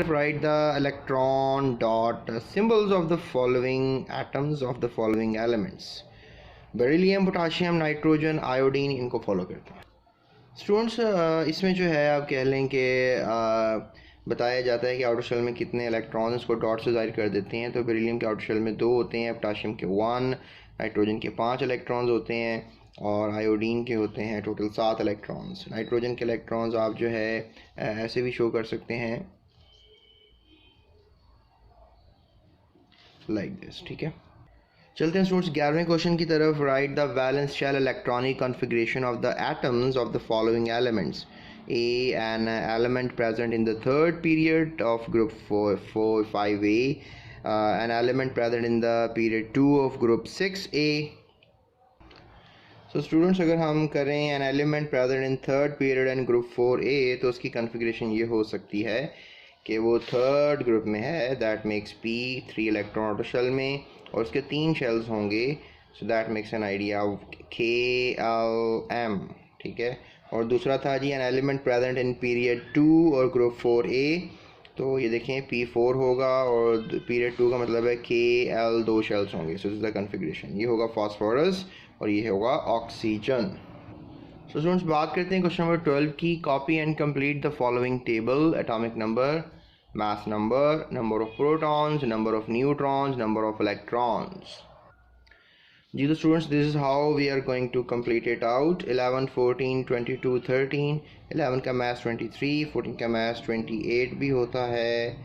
write the electron dot symbols of the following atoms of the following elements. Beryllium, potassium, nitrogen, iodine, इनको follow करते हैं students. इसमें जो है आप कह लें कि बताया जाता है कि आउटर शेल में कितने इलेक्ट्रॉन इसको डॉट से जाहिर कर देते हैं। तो बेरिलियम के आउटर शेल में 2 होते हैं, पोटाशियम के 1, नाइट्रोजन के 5 इलेक्ट्रॉन्स होते हैं और आयोडीन के होते हैं टोटल 7 इलेक्ट्रॉन्स। नाइट्रोजन के इलेक्ट्रॉन्स आप जो है ऐसे भी शो कर सकते हैं, लाइक दिस, ठीक है। चलते हैं स्टूडेंट्स 11वें क्वेश्चन की तरफ। Write the valence shell electronic configuration of the atoms of the following elements. A, an element present in the third period of group 5A, an element present in the period 2 of group 6A. So students, अगर हम करें an element present in third period and group 4A, तो उसकी configuration ये हो सकती है कि वो थर्ड ग्रुप में है, that makes P 3 electron outer shell में और उसके 3 शेल्स होंगे, so that makes an idea of KLM, ठीक है। और दूसरा था जी an element present in period 2 और ग्रुप 4A, तो ये देखें P4 होगा और पीरियड 2 का मतलब है KL 2 शेल्स होंगे, so this is the configuration. ये होगा फास्फोरस और ये होगा ऑक्सीजन। सो स्टूडेंट्स बात करते हैं क्वेश्चन नंबर 12 की। Copy and complete the following table. Atomic number, mass number, number of protons, number of neutrons, number of electrons. जी तो students this is how we are going to complete it out. 11, 14, 22, 13, 11 का maths 23, 14 का maths 28 भी होता है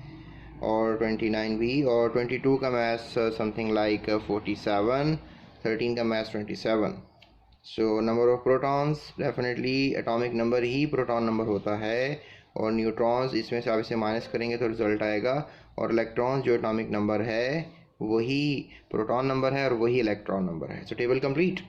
और 29 भी, और 22 का मैथ्स समथिंग लाइक 47, 13 का maths 27। So number of protons definitely atomic number he proton number होता है और न्यूट्रॉन्स इसमें से आप इसे माइनस करेंगे तो रिजल्ट आएगा, और इलेक्ट्रॉन्स जो एटॉमिक नंबर है वही प्रोटॉन नंबर है और वही इलेक्ट्रॉन नंबर है। So table complete.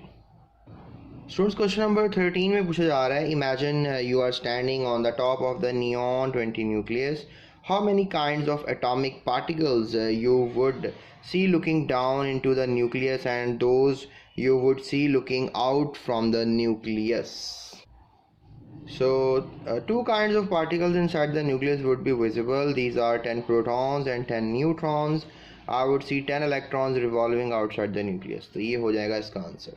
Students question number 13 में पूछा जा रहा है, imagine you are standing on the top of the neon 20 nucleus, how many kinds of atomic particles you would see looking down into the nucleus and those you would see looking out from the nucleus. So 2 kinds of particles inside the nucleus would be visible. These are 10 protons and 10 neutrons. I would see 10 electrons revolving outside the nucleus. तो ये हो जाएगा इसका answer.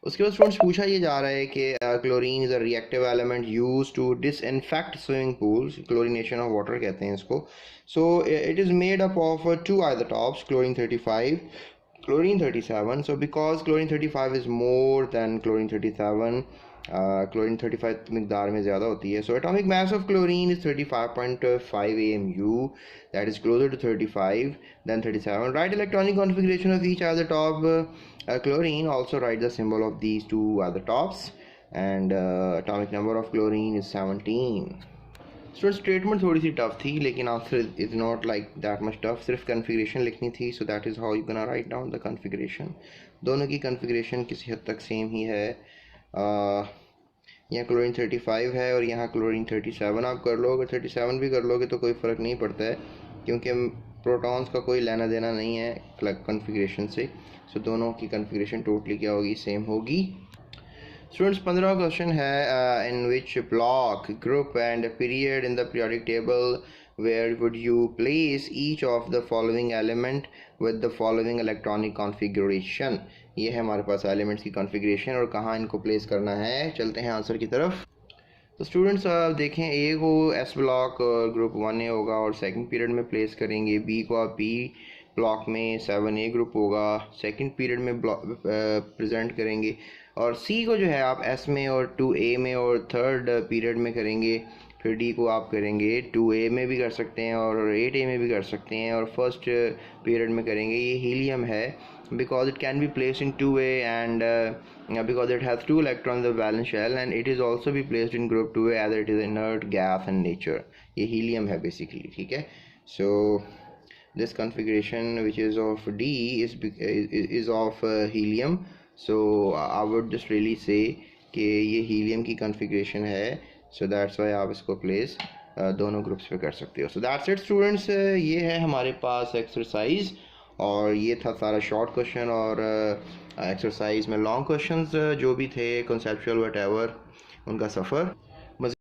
उसके बाद students पूछा ये जा रहा है कि chlorine is a reactive element use to disinfect swimming pools, chlorination of water कहते हैं इसको। So it is made up of 2 isotopes, chlorine 35, chlorine 37. So because chlorine 35 is more than chlorine 37, chlorine 35 मिकदार में ज़्यादा होती है। So atomic mass of chlorine is 35.5 AMU, that is closer to 35 than 37. Write electronic configuration of each isotop chlorine. Also write the symbol of these 2 isotopes, and atomic number of chlorine is 17. So statement थोड़ी सी tough थी लेकिन answer is not like that much tough, सिर्फ configuration लिखनी थी। So that is how you can write down the configuration. दोनों की configuration किसी हद तक सेम ही है। यहाँ क्लोरीन 35 है और यहाँ क्लोरीन 37 आप कर लो, अगर 37 भी कर लोगे तो कोई फ़र्क नहीं पड़ता है क्योंकि प्रोटॉन्स का कोई लेना देना नहीं है कन्फिग्रेशन से। सो दोनों की कन्फिग्रेशन टोटली क्या होगी, सेम होगी। स्टूडेंट्स 15 क्वेश्चन है, in which block, group and period in the periodic table where would you place each of the following element with the following electronic configuration. ये है हमारे पास एलिमेंट्स की कॉन्फ़िगरेशन और कहाँ इनको प्लेस करना है। चलते हैं आंसर की तरफ। तो स्टूडेंट्स देखें, ए को एस ब्लॉक और ग्रुप 1A होगा और सेकंड पीरियड में प्लेस करेंगे। बी को आप बी ब्लॉक में 7A ग्रुप होगा, सेकंड पीरियड में प्रेजेंट करेंगे, और सी को जो है आप एस में और 2A में और थर्ड पीरियड में करेंगे। फिर डी को आप करेंगे 2A में भी कर सकते हैं और 8A में भी कर सकते हैं और फर्स्ट पीरियड में करेंगे। ये हीलियम है because it can be placed in 2A and because it has 2 electrons in the valence shell, and it is also be placed in group 2A as it is inert gas in nature. ये helium है basically, ठीक है। So this configuration which is of D is of helium. So I would just really say कि ये helium की configuration है, so that's why आप इसको place दोनों ग्रुप्स पे कर सकते हो। So that's it students, ये है हमारे पास एक्सरसाइज और ये था सारा शॉर्ट क्वेश्चन, और एक्सरसाइज में लॉन्ग क्वेश्चंस जो भी थे कंसेप्चुअल वट एवर उनका सफ़र।